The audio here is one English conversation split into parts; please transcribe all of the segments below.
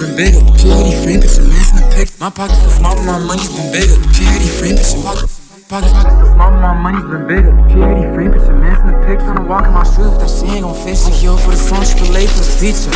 been bigger. Purity frame, it's a man from the pic. My pockets so small, but my money's been bigger. Purity frame, it's a pockets so small, but my money's been bigger. Purity frame, it's a man from the pic. Tryna walk in my street, but that shit ain't gon' fix it. Yo, for the song, she can lay for the feature.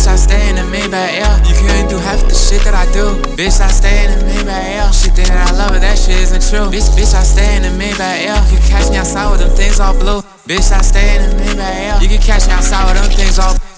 I stay in the Maybach Air. You couldn't do half the shit that I do. Bitch, I stay in the Maybach Air. She think that I love her, that shit isn't true. Bitch, I stay in the Maybach Air. You can catch me outside with them things all blue. Bitch, I stay in the Maybach Air. You can catch me outside with them things all blue.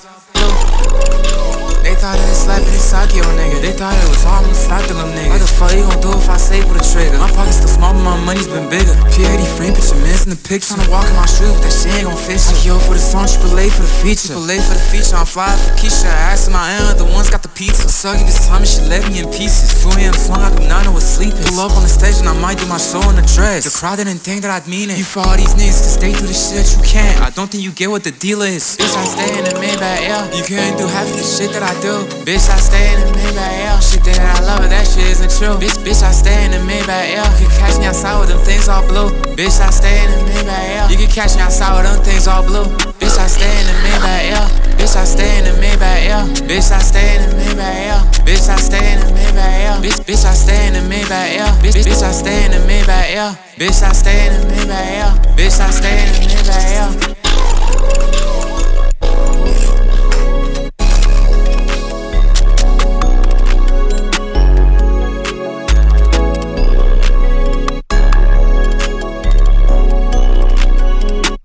They thought it was slapping this Sakio nigga. They thought it was all I'm slapping them niggas. What the fuck you gon' do if I say pull the trigger? My pockets still small, but my money's been bigger. P80 frame, picture mans in the picture. Tryna walk in my street, but that shit ain't gon' fix it. Like yo, for the song, triple A for the feature. Triple A for the feature, I'm fly for Keisha. I asked my aunt, the ones got the pizza. Sucky this time and she left me in pieces. 2 AM song, I do not know what sleep is. Pull up on the stage and I might do my show in a dress. The crowd didn't think that I'd mean it. You for all these niggas to stay through the shit that you can't. I don't think you get what the deal is. Bitch, I stay in the Maybach Air. You couldn't do half the shit that I do. Bitch, I stay in the Maybach Air. She think that I love her, that shit isn't true. Bitch, I stay in the Maybach Air. You can catch me outside with them things all blue. Bitch, I stay in the Maybach Air. You can catch me outside with them things all blue. Bitch, I stay in the Maybach Air. Bitch, I stay in the Maybach Air. Bitch, I stay in the Maybach Air. Bitch, I stay in the Maybach Air. Bitch, I stay in the Maybach Air. Bitch, I stay in the Maybach Air. Bitch, I stay in the Maybach Air. Bitch, I stay in the Maybach Air.